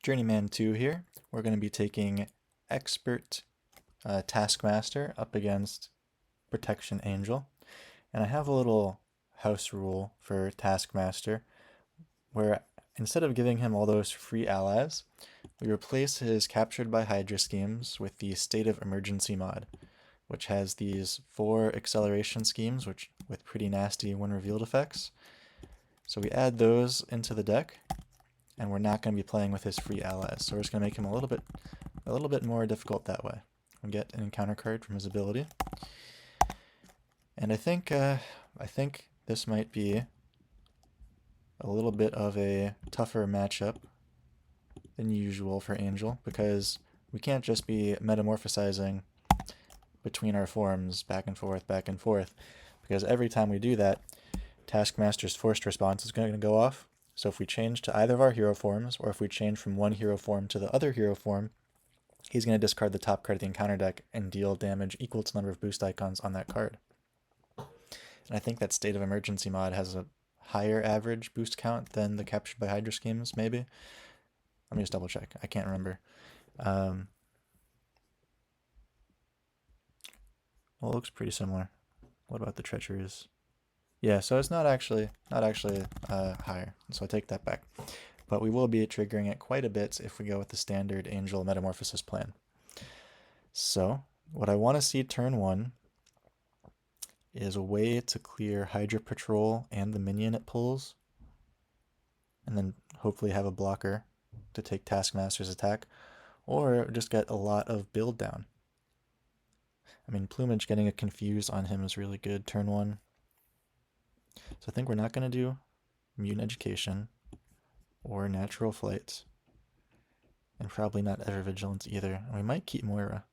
Journeyman 2 here. We're going to be taking Expert Taskmaster up against Protection Angel. And I have a little house rule for Taskmaster where instead of giving him all those free allies, we replace his Captured by Hydra schemes with the State of Emergency mod, which has these 4 acceleration schemes with pretty nasty when revealed effects. So we add those into the deck, and we're not going to be playing with his free allies. So we're just going to make him a little bit more difficult that way. We'll get an encounter card from his ability. And I think this might be a little bit of a tougher matchup than usual for Angel, because we can't just be metamorphosizing between our forms back and forth, because every time we do that, Taskmaster's forced response is going to go off. So if we change to either of our hero forms, or if we change from one hero form to the other hero form, he's going to discard the top card of the encounter deck and deal damage equal to the number of boost icons on that card. And I think that State of Emergency mod has a higher average boost count than the Captured by Hydra schemes, maybe? Let me just double check. I can't remember. Well, it looks pretty similar. What about the treacheries? Yeah, so it's not actually higher, so I take that back. But we will be triggering it quite a bit if we go with the standard Angel Metamorphosis plan. So what I want to see turn 1 is a way to clear Hydra Patrol and the minion it pulls, and then hopefully have a blocker to take Taskmaster's attack, or just get a lot of build down. I mean, Plumage getting a Confuse on him is really good turn 1. So I think we're not going to do Mutant Education or Natural Flight, and probably not Ever Vigilance either. And we might keep Moira.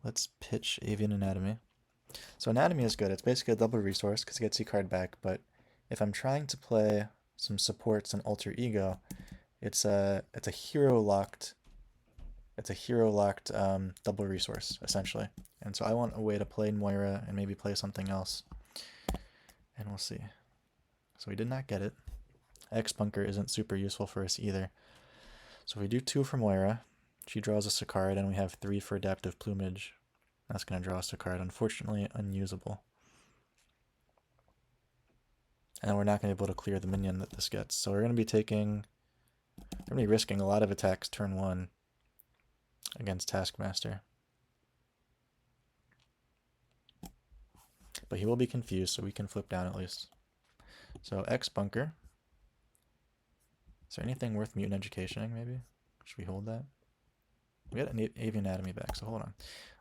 Let's pitch Avian Anatomy. So Anatomy is good. It's basically a double resource because it gets your card back, but if I'm trying to play some supports and Alter Ego, it's a hero locked double resource essentially. And so I want a way to play Moira and maybe play something else. And we'll see. So we did not get it. X Bunker isn't super useful for us either. So if we do 2 for Moira, she draws us a card, and we have 3 for Adaptive Plumage. That's going to draw us a card. Unfortunately, unusable. And we're not going to be able to clear the minion that this gets. So we're going to be risking a lot of attacks turn 1 against Taskmaster. But he will be confused, so we can flip down at least. So X Bunker. Is there anything worth Mutant Educationing, maybe? Should we hold that? We got an Avian Anatomy back, so hold on.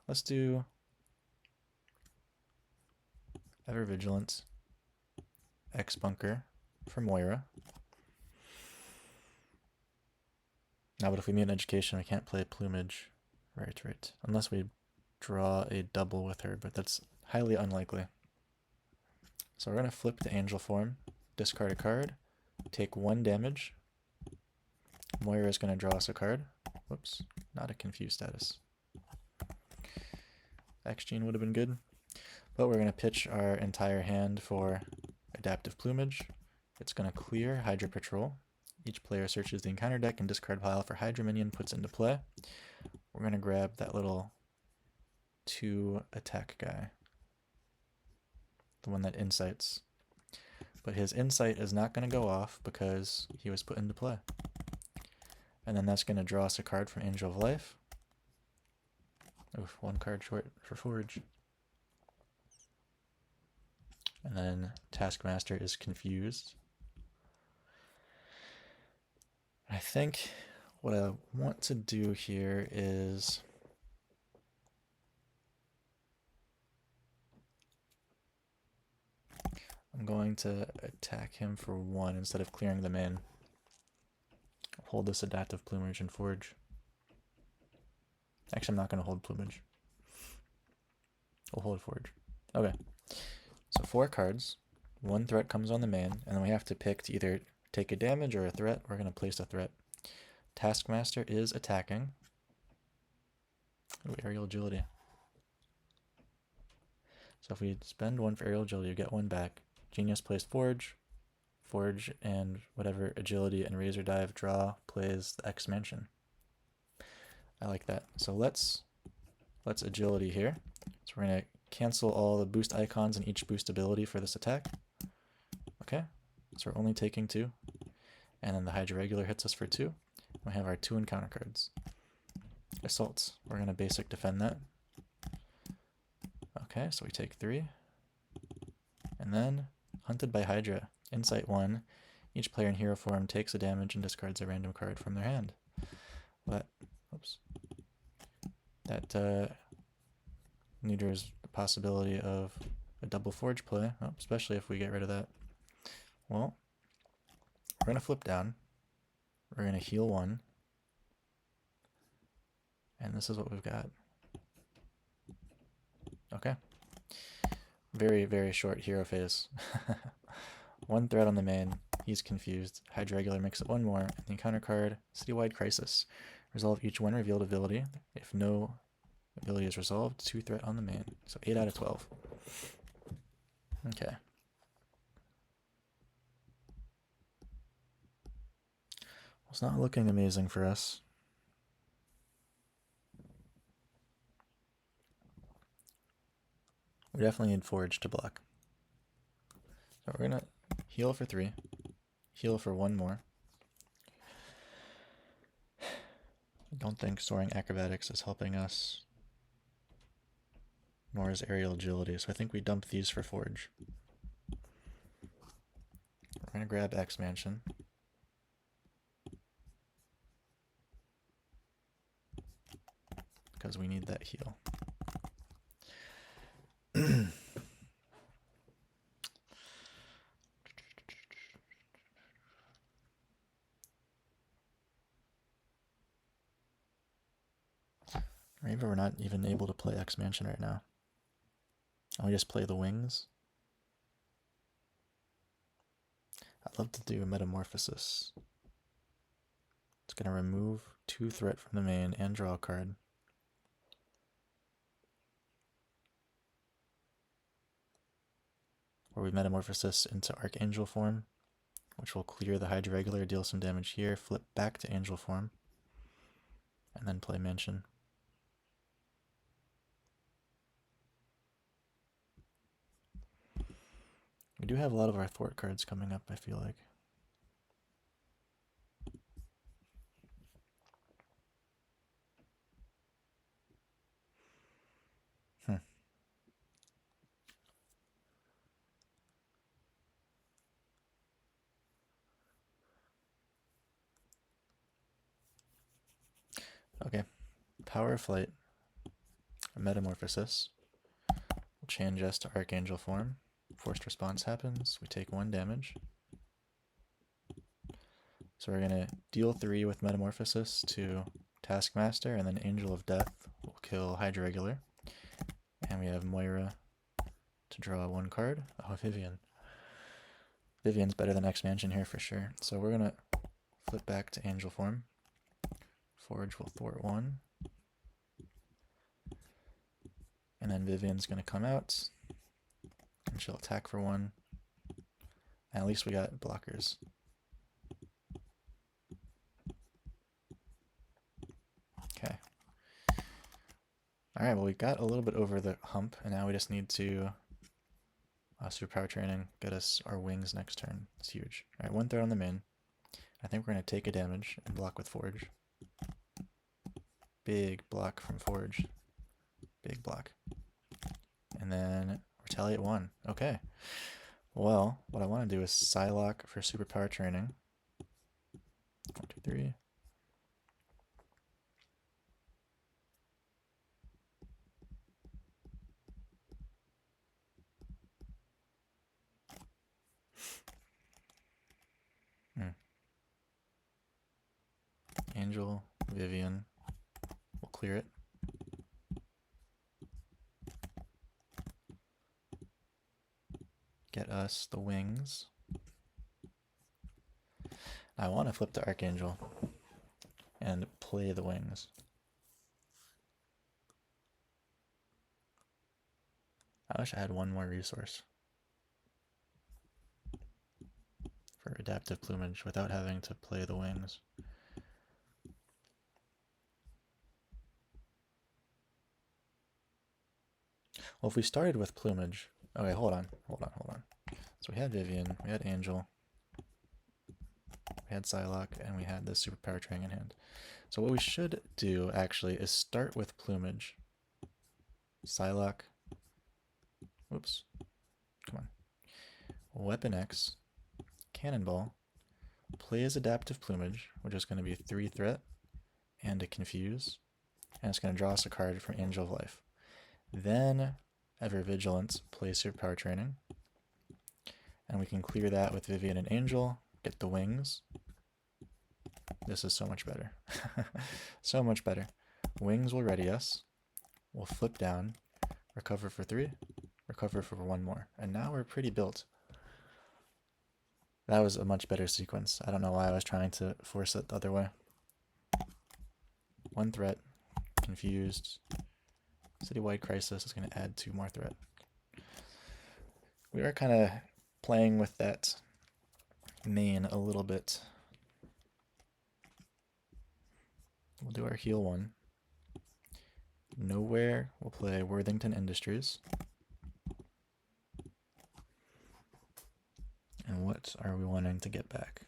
Let's do Ever Vigilance, X Bunker for Moira. Now, but if we Mutant Education, we can't play Plumage. Right. Unless we draw a double with her, but that's highly unlikely. So we're going to flip to Angel form, discard a card, take 1 damage. Moira is going to draw us a card. Whoops, not a confused status. X-Gene would have been good. But we're going to pitch our entire hand for Adaptive Plumage. It's going to clear Hydra Patrol. Each player searches the encounter deck and discard pile for Hydra minion puts into play. We're going to grab that little 2 attack guy. The one that insights. But his insight is not going to go off because he was put into play. And then that's going to draw us a card from Angel of Life. Oof, 1 card short for Forge. And then Taskmaster is confused. I think what I want to do here is I'm going to attack him for 1 instead of clearing them in. Hold this Adaptive Plumage and Forge. Actually, I'm not going to hold Plumage. We'll hold Forge. Okay. So 4 cards. 1 threat comes on the main, and then we have to pick to either take a damage or a threat. We're going to place a threat. Taskmaster is attacking. Ooh, Aerial Agility. So if we spend 1 for Aerial Agility, you get 1 back. Genius plays Forge. Forge and whatever Agility and Razor Dive draw plays the X Mansion. I like that. So let's Agility here. So we're going to cancel all the boost icons and each boost ability for this attack. Okay, so we're only taking 2. And then the Hydra Regular hits us for 2. We have our 2 encounter cards. Assaults. We're going to basic defend that. Okay, so we take 3. And then Hunted by Hydra. Insight 1. Each player in hero form takes a damage and discards a random card from their hand. But, oops. That neuters the possibility of a double Forge play, especially if we get rid of that. Well, we're going to flip down. We're going to heal 1. And this is what we've got. Okay. Very, very short hero phase. 1 threat on the main. He's confused. Hydra Regular makes it 1 more. And the encounter card, Citywide Crisis. Resolve each 1 revealed ability. If no ability is resolved, 2 threat on the main. So 8 out of 12. Okay. Well, it's not looking amazing for us. We definitely need Forge to block. So we're going to heal for 3. Heal for 1 more. I don't think Soaring Acrobatics is helping us, nor is Aerial Agility, so I think we dump these for Forge. We're going to grab X Mansion. Because we need that heal. Maybe we're not even able to play X Mansion right now. And we just play the wings. I'd love to do a Metamorphosis. It's going to remove 2 threat from the main and draw a card. Or we Metamorphosis into Archangel form, which will clear the Hydra Regular, deal some damage here, flip back to Angel form, and then play Mansion. We do have a lot of our Thwart cards coming up, I feel like. Okay, Power of Flight, Metamorphosis. We'll change us to Archangel form. Forced response happens. We take 1 damage. So we're going to deal 3 with Metamorphosis to Taskmaster, and then Angel of Death will kill Hydra Regular. And we have Moira to draw 1 card. Oh, Vivian. Vivian's better than X Mansion here for sure. So we're going to flip back to Angel form. Forge will thwart 1. And then Vivian's going to come out. And she'll attack for 1. And at least we got blockers. Okay. Alright, well we got a little bit over the hump, and now we just need to Superpower Training, get us our wings next turn. It's huge. Alright, 1 threat on the main. I think we're going to take a damage and block with Forge. Big block from Forge. Big block. And then retaliate 1. Okay. Well, what I want to do is Psylocke for Superpower Training. 1, 2, 3. Angel, Vivian. We'll clear it. Get us the wings. I want to flip to Archangel and play the wings. I wish I had 1 more resource. for adaptive plumage without having to play the wings. Well, if we started with plumage... Okay, hold on. So we had Vivian, we had Angel, we had Psylocke, and we had this superpower training in hand. So what we should do, actually, is start with plumage. Psylocke. Whoops. Come on. Weapon X. Cannonball. Play as adaptive plumage, which is going to be 3 threat and a confuse. And it's going to draw us a card from Angel of Life. Then Ever Vigilance, play superpower training. And we can clear that with Vivian and Angel, get the wings. This is so much better. So much better. Wings will ready us. We'll flip down, recover for 3, recover for 1 more. And now we're pretty built. That was a much better sequence. I don't know why I was trying to force it the other way. 1 threat, confused. Citywide Crisis is going to add 2 more threat. We are kind of playing with that main a little bit. We'll do our heal 1. Nowhere, we'll play Worthington Industries. And what are we wanting to get back?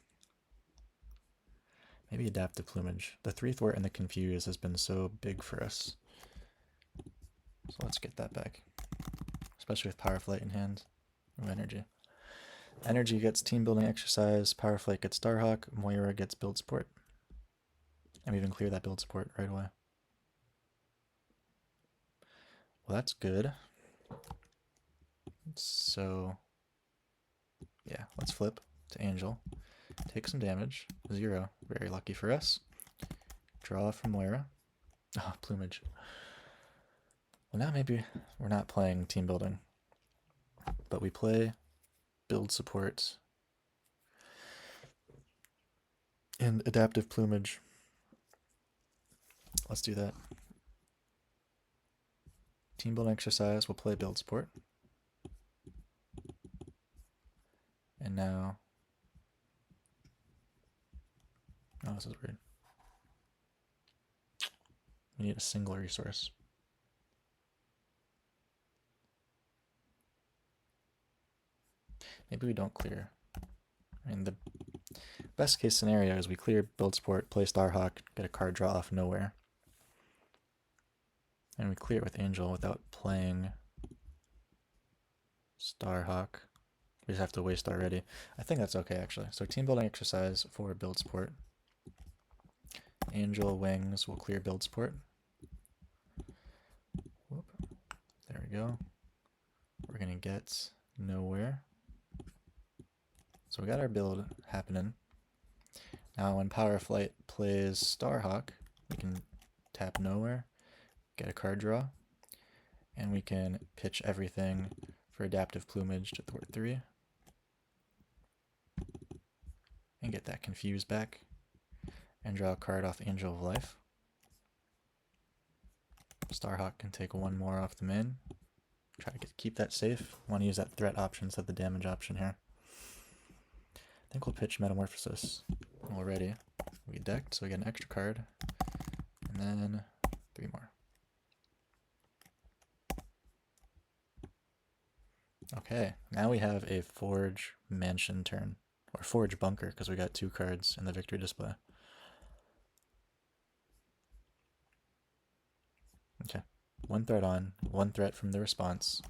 Maybe adaptive plumage. The 3 thwart and the confuse has been so big for us. So let's get that back. Especially with Power Flight in hand. Ooh, energy. Energy gets team building exercise, Power Flight gets Starhawk, Moira gets build support. And we even clear that build support right away. Well, that's good. So, yeah, let's flip to Angel. Take some damage. 0. Very lucky for us. Draw from Moira. Oh, plumage. Well, now maybe we're not playing team building. But we play build support and adaptive plumage. Let's do that. Team building exercise, we'll play build support. And now... Oh, this is weird. We need a single resource. Maybe we don't clear. I mean, the best case scenario is we clear build support, play Starhawk, get a card draw off nowhere. And we clear it with Angel without playing Starhawk. We just have to waste already. I think that's okay, actually. So team building exercise for build support. Angel wings will clear build support. Whoop. There we go. We're going to get nowhere. So we got our build happening. Now when Power Flight plays Starhawk, we can tap nowhere, get a card draw, and we can pitch everything for adaptive plumage to thwart 3. And get that confuse back. And draw a card off Angel of Life. Starhawk can take 1 more off the main. Try to keep that safe. Want to use that threat option instead of the damage option here. I think we'll pitch Metamorphosis already. We decked, so we get an extra card. And then 3 more. Okay, now we have a Forge Mansion turn. Or Forge Bunker, because we got 2 cards in the victory display. Okay, 1 threat on, 1 threat from the response.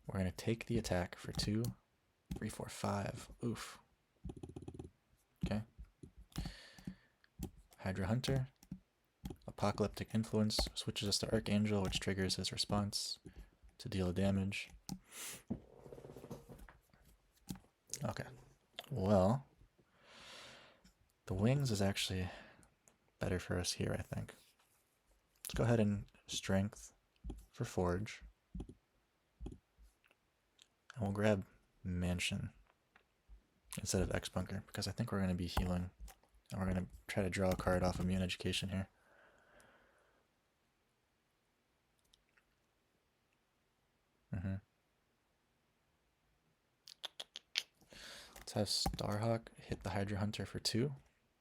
We're going to take the attack for 2, 3, 4, 5. Oof. Okay. Hydra Hunter. Apocalyptic Influence switches us to Archangel, which triggers his response to deal damage. Okay. Well, the wings is actually better for us here, I think. Let's go ahead and strength for Forge. And we'll grab Mansion instead of X Bunker, because I think we're going to be healing. And we're going to try to draw a card off Immune Education here. have Starhawk hit the Hydra Hunter for 2.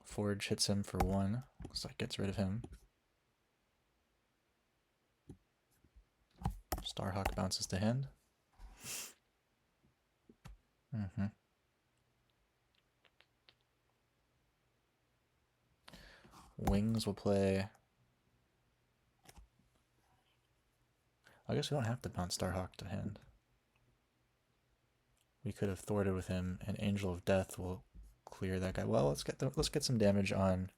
Forge hits him for 1. Looks like gets rid of him. Starhawk bounces to hand. Wings will play. I guess we don't have to bounce Starhawk to hand. We could have thwarted with him, and Angel of Death will clear that guy. Well, let's get some damage on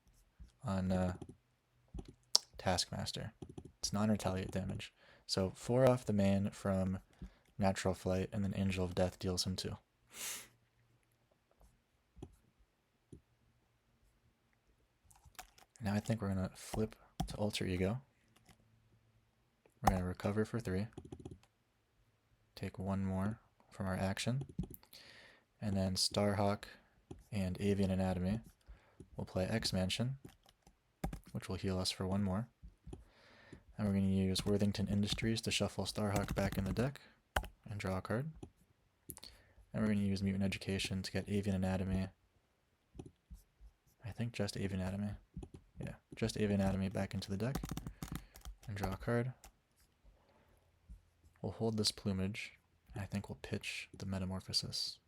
Taskmaster. It's non-retaliate damage. So 4 off the main from Natural Flight, and then Angel of Death deals him 2. Now I think we're gonna flip to Alter Ego. We're gonna recover for 3. Take 1 more from our action. And then Starhawk and Avian Anatomy will play X-Mansion, which will heal us for 1 more. And we're going to use Worthington Industries to shuffle Starhawk back in the deck and draw a card. And we're going to use Mutant Education to get Avian Anatomy. I think just Avian Anatomy. Yeah, just Avian Anatomy back into the deck and draw a card. We'll hold this Plumage, and I think we'll pitch the Metamorphosis.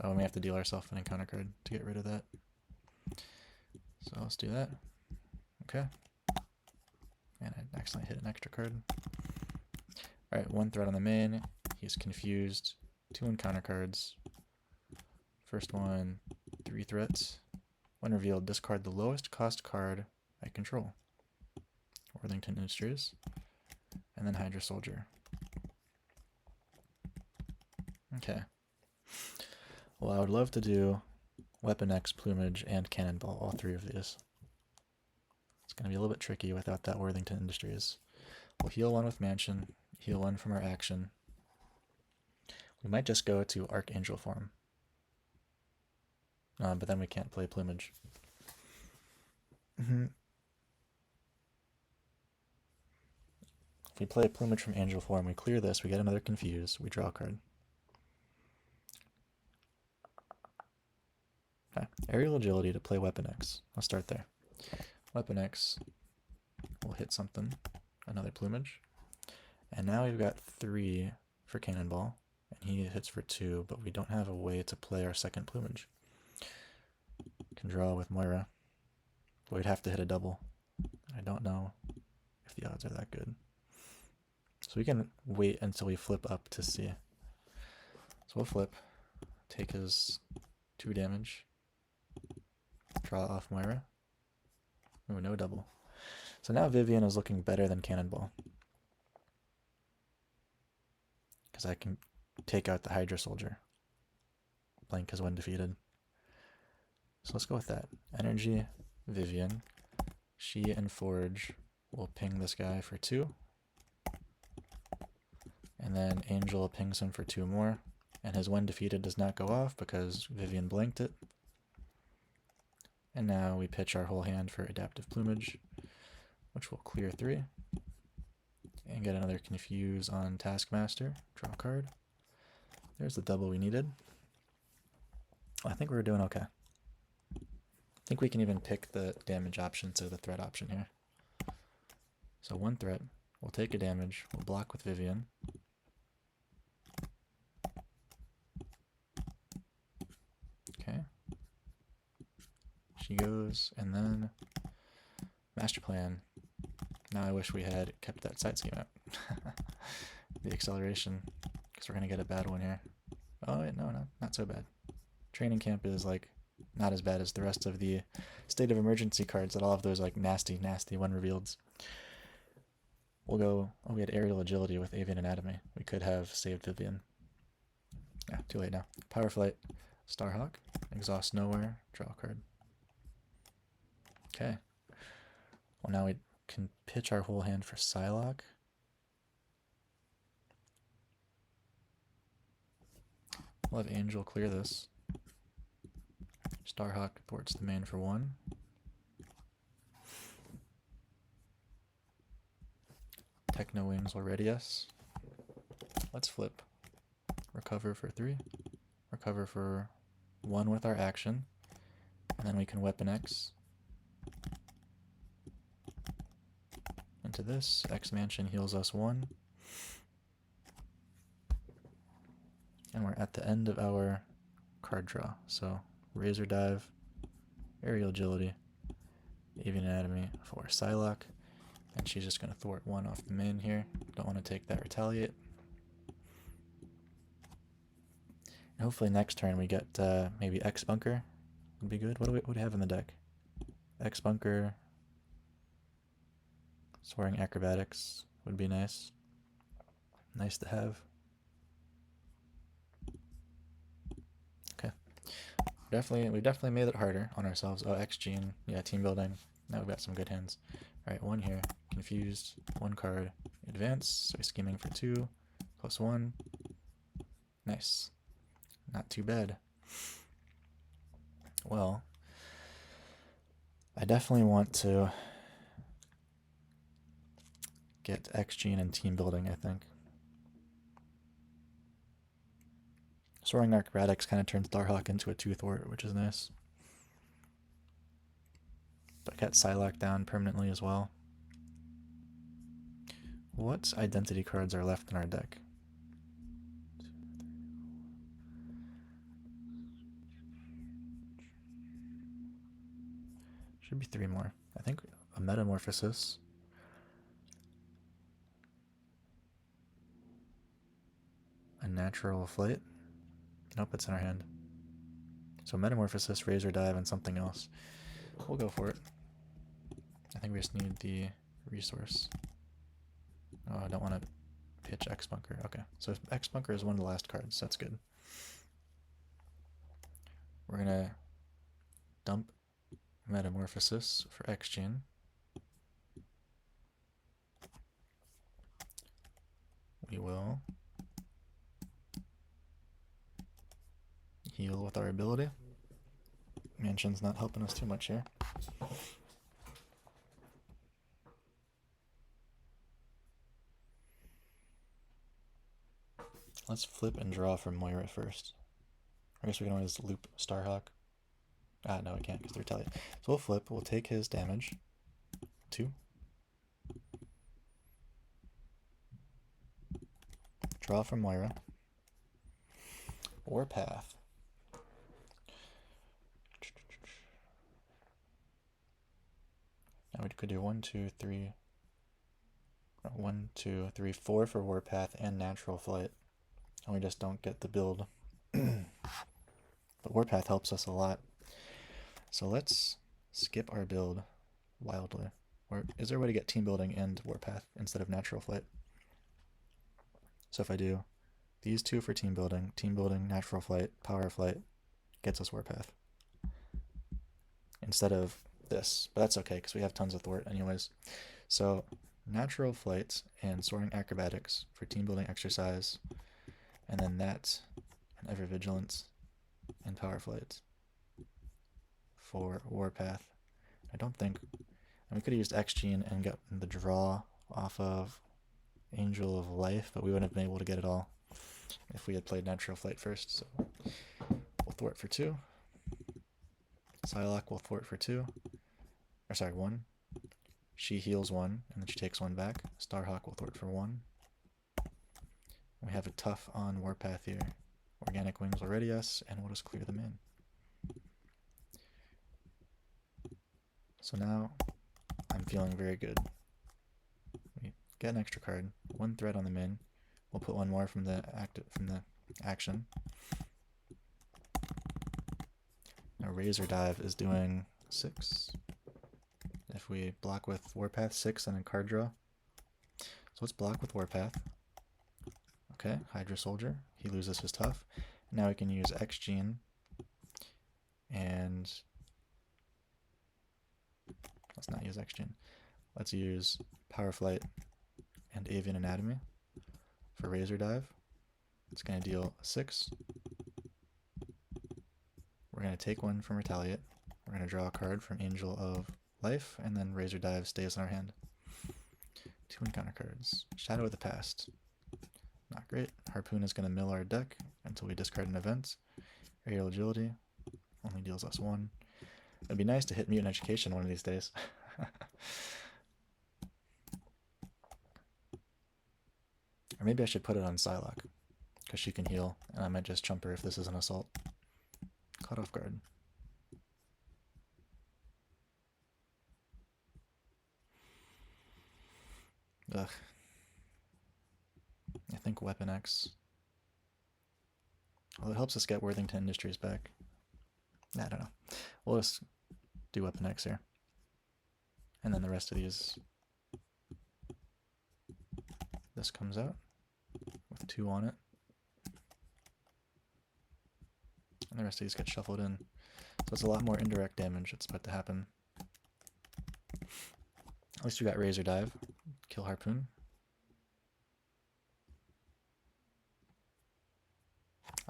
Oh, and we have to deal ourselves an encounter card to get rid of that. So let's do that. Okay. And I accidentally hit an extra card. Alright, 1 threat on the main. He's confused. 2 encounter cards. First one, 3 threats. When revealed, discard the lowest cost card I control. Worthington Industries. And then Hydra Soldier. Okay. Well, I would love to do Weapon X, Plumage, and Cannonball, all 3 of these. It's going to be a little bit tricky without that Worthington Industries. We'll heal 1 with Mansion, heal 1 from our action. We might just go to Archangel form. But then we can't play Plumage. If we play Plumage from Angel form, we clear this, we get another Confuse, we draw a card. Okay. Aerial Agility to play Weapon X. I'll start there. Weapon X will hit something, another Plumage. And now we've got 3 for Cannonball, and he hits for 2, but we don't have a way to play our second Plumage. Can draw with Moira. But we'd have to hit a double. I don't know if the odds are that good. So we can wait until we flip up to see. So we'll flip, take his 2 damage, draw off Moira. Oh, no double. So now Vivian is looking better than Cannonball. Because I can take out the Hydra Soldier. Blank is when defeated. So let's go with that. Energy, Vivian. She and Forge will ping this guy for 2. And then Angel pings him for 2 more. And his when defeated does not go off because Vivian blanked it. And now we pitch our whole hand for Adaptive Plumage, which will clear 3. And get another Confuse on Taskmaster. Draw a card. There's the double we needed. I think we're doing okay. I think we can even pick the damage option to the threat option here. So 1 threat. We'll take a damage. We'll block with Vivian. Okay. She goes, and then Master Plan. Now I wish we had kept that side scheme out. The acceleration, because we're going to get a bad one here. Oh, wait, no, not so bad. Training Camp is like not as bad as the rest of the State of Emergency cards that all have those like nasty when revealed. We'll go, oh, we had Aerial Agility with Avian Anatomy. We could have saved Vivian. Yeah, too late now. Power Flight, Starhawk, Exhaust Nowhere, draw a card. Okay. Well, now we can pitch our whole hand for Psylocke. We'll have Angel clear this. Starhawk thwarts the main for 1. Techno Wings will ready us. Let's flip. Recover for 3. recover for 1 with our action, and then we can Weapon X into this. X Mansion heals us 1. And we're at the end of our card draw. So Razor Dive, Aerial Agility, Avian Anatomy for Psylocke. And she's just going to thwart 1 off the main here. Don't want to take that Retaliate. And hopefully next turn we get maybe X Bunker would be good. What do we have in the deck? X Bunker, Soaring Acrobatics would be nice. Nice to have. Okay. We definitely made it harder on ourselves. Oh, X Gene. Yeah, team building. Now we've got some good hands. Alright, 1 here. Confused. 1 card. Advance. So we're scheming for 2. +1. Nice. Not too bad. Well, I definitely want to get X Gene and team building, I think. Soaring Acrobatics kind of turns Starhawk into a 2 thwart, which is nice. But I got Psylocke down permanently as well. What identity cards are left in our deck? Should be 3 more. I think a Metamorphosis. A Natural Flight. Nope, it's in our hand. So Metamorphosis, Razor Dive, and something else. We'll go for it. I think we just need the resource. Oh, I don't want to pitch X Bunker. Okay, so X Bunker is one of the last cards. That's good. We're going to dump Metamorphosis for X Gene. We will heal with our ability. Mansion's not helping us too much here. Let's flip and draw from Moira first. I guess we can always loop Starhawk. Ah, no, we can't because they're Retaliate. So we'll flip. We'll take his damage. 2. Draw from Moira. Warpath. Now we could do 1, 2, 3. 1, 2, 3, 4 for Warpath and Natural Flight. And we just don't get the build. But Warpath helps us a lot. So let's skip our build wildly. Or is there a way to get team building and Warpath instead of Natural Flight? So if I do these 2 for team building, Natural Flight, Power Flight, gets us Warpath. Instead of this. But that's okay because we have tons of thwart anyways. So Natural Flight and Soaring Acrobatics for team building exercise. And then that and Ever Vigilance and Power Flight for Warpath. I don't think... And we could have used X Gene and got the draw off of Angel of Life, but we wouldn't have been able to get it all if we had played Natural Flight first. So we'll thwart for 2. Psylocke will thwart for 2. Or sorry, 1. She heals 1, and then she takes 1 back. Starhawk will thwart for 1. We have a tough on Warpath here. Organic Wings will ready us, and we'll just clear them in. So now I'm feeling very good. We get an extra card, 1 threat on the min. We'll put 1 more from the action. Now Razor Dive is doing 6. If we block with Warpath, 6 and a card draw. So let's block with Warpath. Okay, Hydra Soldier. He loses his tough. Now we can use X Gene and let's not use X Gene. Let's use Power Flight and Avian Anatomy for Razor Dive. It's going to deal 6. We're going to take 1 from Retaliate. We're going to draw a card from Angel of Life, and then Razor Dive stays in our hand. 2 encounter cards. Shadow of the Past. Not great. Harpoon is going to mill our deck until we discard an event. Aerial agility only deals us 1. It'd be nice to hit mutant education one of these days. Or maybe I should put it on Psylocke, because she can heal, and I might just jump her if this is an assault. Caught off guard. Ugh. I think Weapon X. Well, it helps us get Worthington Industries back. I don't know. We'll just do Weapon X here. And then the rest of these. This comes out with 2 on it. And the rest of these get shuffled in. So it's a lot more indirect damage that's about to happen. At least we got Razor Dive. Kill Harpoon.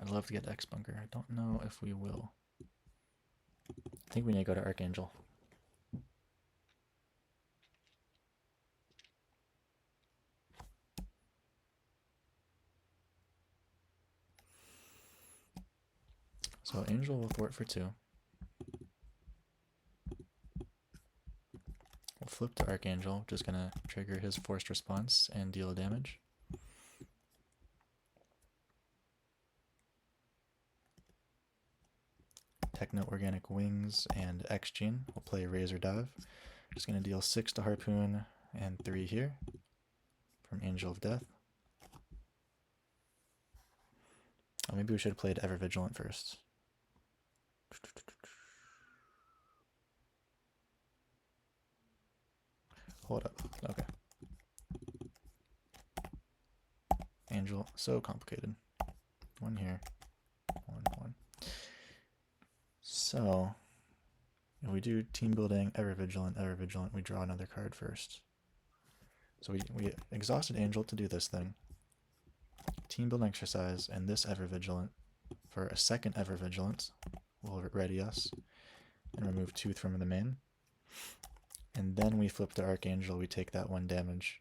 I'd love to get X Bunker. I don't know if we will. I think we need to go to Archangel. So Angel will thwart for 2. We'll flip to Archangel, which is going to trigger his forced response and deal damage. Techno-Organic Wings and X-Gene will play Razor Dive. Just going to deal 6 to Harpoon and 3 here from Angel of Death. Oh, maybe we should have played Ever Vigilant first. Hold up. Okay. Angel, so complicated. 1 here. 1, 1. So, if we do Team Building, Ever Vigilant, we draw another card first. So we exhausted Angel to do this thing. Team Building exercise, and this Ever Vigilant for a second Ever Vigilant will ready us and remove 2 from the main. And then we flip to Archangel, we take that 1 damage.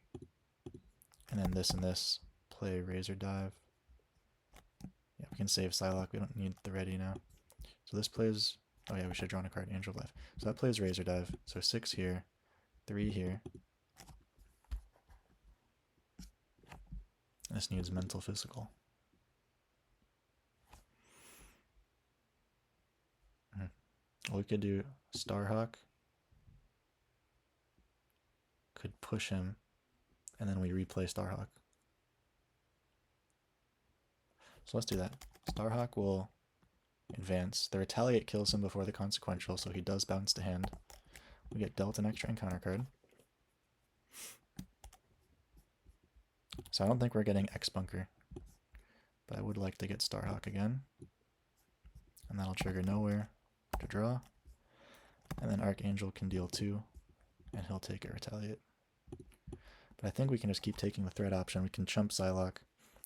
And then this and this, play Razor Dive. Yeah, we can save Psylocke, we don't need the ready now. So this plays, oh yeah, we should have drawn a card, Angel of Life. So that plays Razor Dive, so 6 here, 3 here. This needs mental physical. Well, we could do Starhawk. Could push him, and then we replay Starhawk. So let's do that. Starhawk will advance. The Retaliate kills him before the Consequential, so he does bounce to hand. We get dealt an extra encounter card. So I don't think we're getting X Bunker, but I would like to get Starhawk again. And that'll trigger Nowhere to draw. And then Archangel can deal 2, and he'll take a Retaliate. But I think we can just keep taking the threat option. We can chump Psylocke,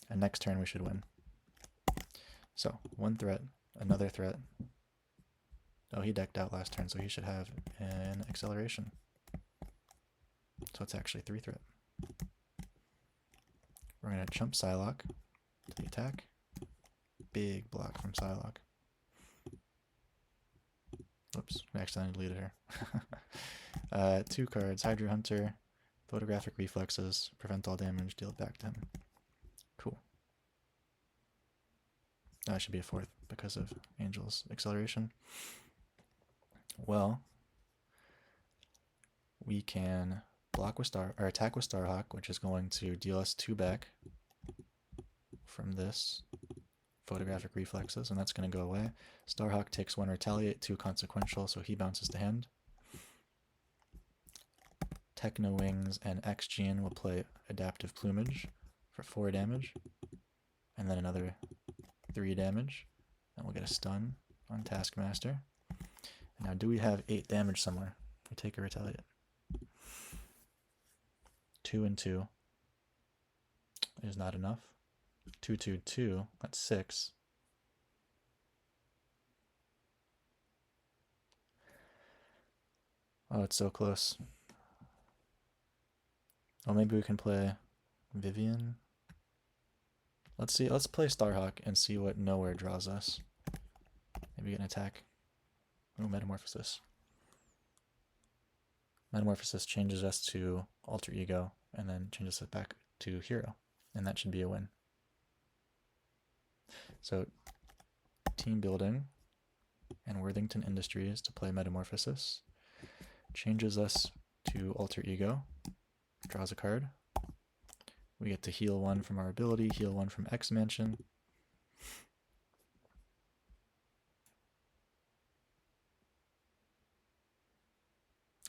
and next turn we should win. So, 1 threat, another threat. Oh, he decked out last turn, so he should have an acceleration. So it's actually 3 threat. We're going to chump Psylocke to the attack. Big block from Psylocke. Oops, we accidentally deleted her. 2 cards, Hydra Hunter, Photographic Reflexes, prevent all damage, deal it back to him. Cool. That should be a 4th because of Angel's acceleration. Well, we can block with attack with Starhawk, which is going to deal us 2 back from this Photographic Reflexes, and that's going to go away. Starhawk takes 1 Retaliate, 2 Consequential, so he bounces to hand. Techno Wings and X-Gene will play Adaptive Plumage for 4 damage, and then another 3 damage, and we'll get a stun on Taskmaster. Now, do we have 8 damage somewhere? We take a Retaliate. 2 and 2 is not enough. 2, 2, 2, that's 6. Oh, it's so close. Oh, maybe we can play Vivian. Let's see, let's play Starhawk and see what Nowhere draws us. we get an attack? Oh, Metamorphosis. Metamorphosis changes us to Alter Ego and then changes us back to Hero. And that should be a win. So team building and Worthington Industries to play Metamorphosis. Changes us to Alter Ego. Draws a card. We get to heal 1 from our ability, heal 1 from X Mansion.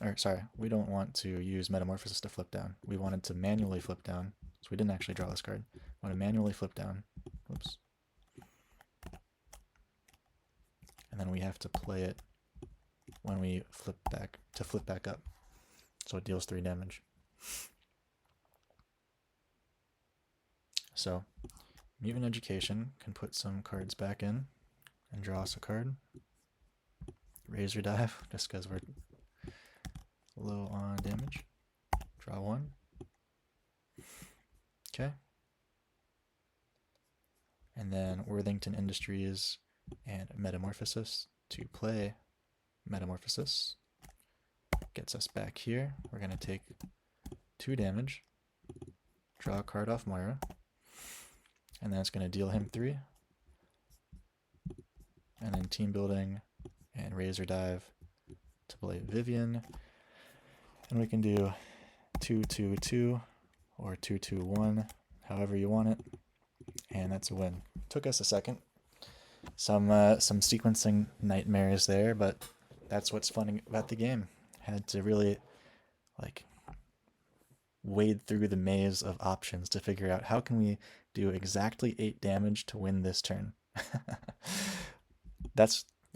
Or sorry, we don't want to use Metamorphosis to flip down. We wanted to manually flip down, so we didn't actually draw this card. We want to manually flip down. Whoops. And then we have to play it when we flip back up. So it deals 3 damage. So Mutant Education can put some cards back in and draw us a card. Razor Dive, just because we're low on damage. Draw 1. Okay. And then Worthington Industries and Metamorphosis to play Metamorphosis. Gets us back here. We're going to take 2 damage. Draw a card off Moira. And then it's going to deal him 3. And then team building and Razor Dive to play Vivian. And we can do 2-2-2 or 2-2-1, however you want it. And that's a win. Took us a second. Some sequencing nightmares there, but that's what's fun about the game. Had to really wade through the maze of options to figure out how can we do exactly 8 damage to win this turn.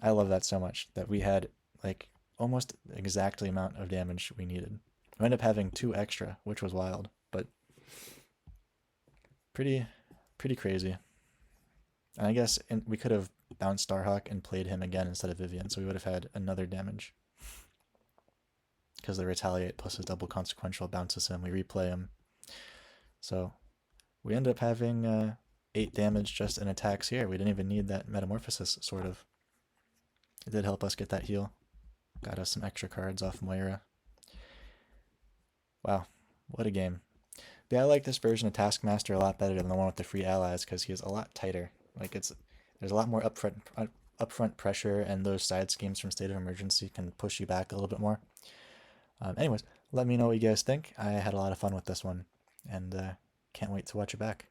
I love that so much, that we had almost exactly amount of damage we needed. We ended up having 2 extra, which was wild, but pretty crazy. And I guess we could have bounced Starhawk and played him again instead of Vivian, so we would have had another damage. Because the Retaliate plus his double consequential bounces him, we replay him. So we end up having 8 damage just in attacks here. We didn't even need that Metamorphosis, sort of. It did help us get that heal. Got us some extra cards off Moira. Wow, what a game. But yeah, I like this version of Taskmaster a lot better than the one with the free allies because he is a lot tighter. There's a lot more upfront pressure, and those side schemes from State of Emergency can push you back a little bit more. Anyways, let me know what you guys think. I had a lot of fun with this one, and can't wait to watch it back.